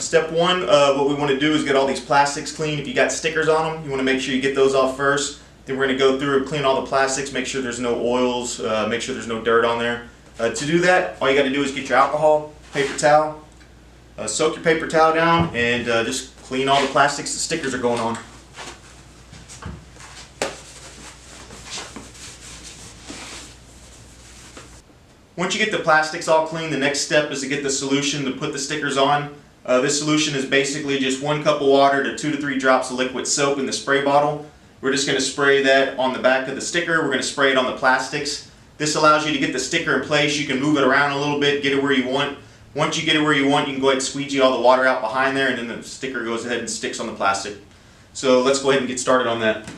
Step one, what we want to do is get all these plastics clean. If you got stickers on them, you want to make sure you get those off first. Then we're going to go through and clean all the plastics, make sure there's no oils, make sure there's no dirt on there. To do that, all you got to do is get your alcohol, paper towel, soak your paper towel down, and just clean all the plastics the stickers are going on. Once you get the plastics all clean, the next step is to get the solution to put the stickers on. This solution is basically just 1 cup of water to 2 to 3 drops of liquid soap in the spray bottle. We're just going to spray that on the back of the sticker. We're going to spray it on the plastics. This allows you to get the sticker in place. You can move it around a little bit, get it where you want. Once you get it where you want, you can go ahead and squeegee all the water out behind there, and then the sticker goes ahead and sticks on the plastic. So let's go ahead and get started on that.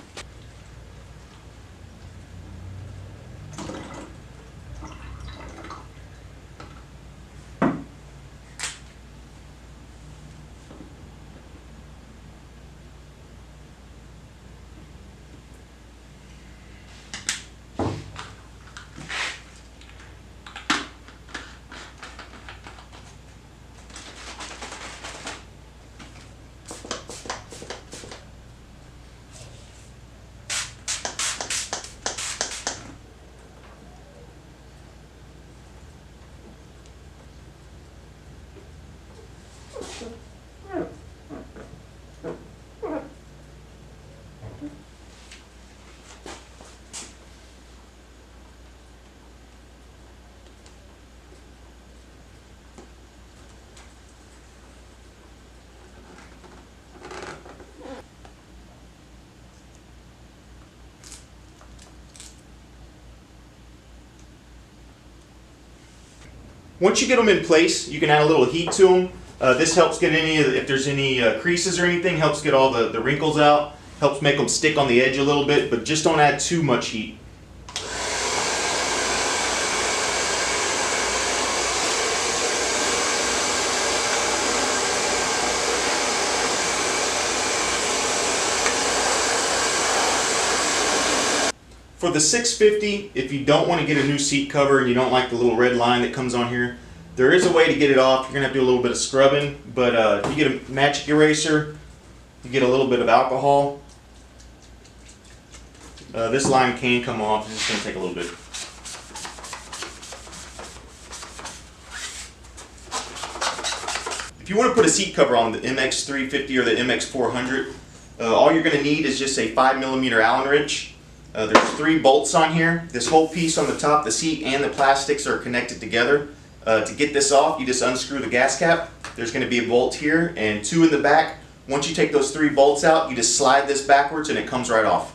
Once you get them in place, you can add a little heat to them. This helps get if there's any creases or anything, helps get all the wrinkles out, helps make them stick on the edge a little bit, but just don't add too much heat. For the 650, if you don't want to get a new seat cover and you don't like the little red line that comes on here, there is a way to get it off. You're going to have to do a little bit of scrubbing, but if you get a magic eraser, you get a little bit of alcohol. This line can come off. It's just going to take a little bit. If you want to put a seat cover on the MX350 or the MX400, all you're going to need is just a 5mm Allen wrench. There's 3 bolts on here. This whole piece on the top, the seat and the plastics are connected together. To get this off, you just unscrew the gas cap. There's going to be a bolt here and 2 in the back. Once you take those 3 bolts out, you just slide this backwards and it comes right off.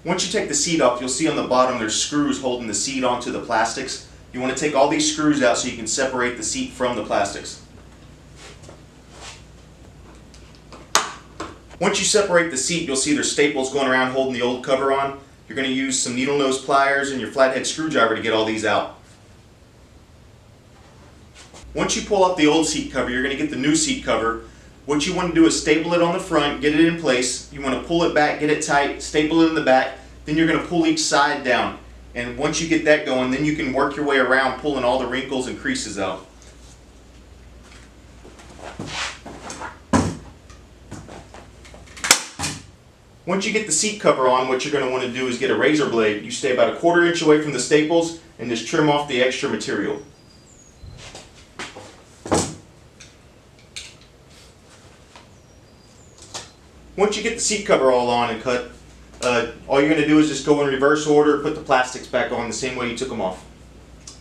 Once you take the seat off, you'll see on the bottom there's screws holding the seat onto the plastics. You want to take all these screws out so you can separate the seat from the plastics. Once you separate the seat, you'll see there's staples going around holding the old cover on. You're going to use some needle nose pliers and your flathead screwdriver to get all these out. Once you pull up the old seat cover, you're going to get the new seat cover. What you want to do is staple it on the front, get it in place. You want to pull it back, get it tight, staple it in the back. Then you're going to pull each side down. And once you get that going, then you can work your way around pulling all the wrinkles and creases out. Once you get the seat cover on, what you're going to want to do is get a razor blade. You stay about 1/4 inch away from the staples and just trim off the extra material. Once you get the seat cover all on and cut, all you're going to do is just go in reverse order, put the plastics back on the same way you took them off.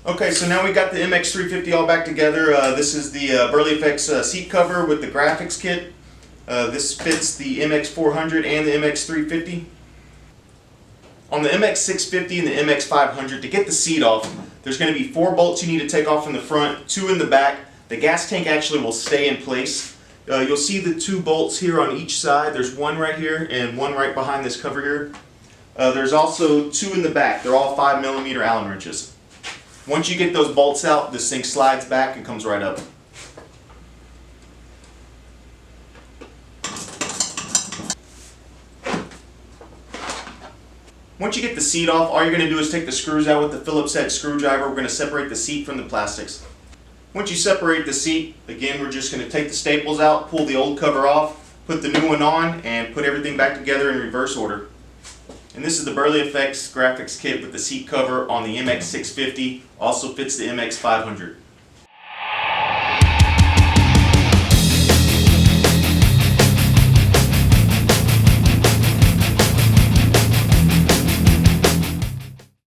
Okay, so now we got the MX350 all back together. This is the Burly Effects seat cover with the graphics kit. This fits the MX400 and the MX350. On the MX650 and the MX500, to get the seat off, there's going to be 4 bolts you need to take off in the front, 2 in the back. The gas tank actually will stay in place. You'll see the 2 bolts here on each side. There's one right here and one right behind this cover here. There's also 2 in the back. They're all 5mm Allen wrenches. Once you get those bolts out, this thing slides back and comes right up. Once you get the seat off, all you're going to do is take the screws out with the Phillips head screwdriver. We're going to separate the seat from the plastics. Once you separate the seat, again, we're just going to take the staples out, pull the old cover off, put the new one on, and put everything back together in reverse order. And this is the Burly Effects graphics kit with the seat cover on the MX650, also fits the MX500.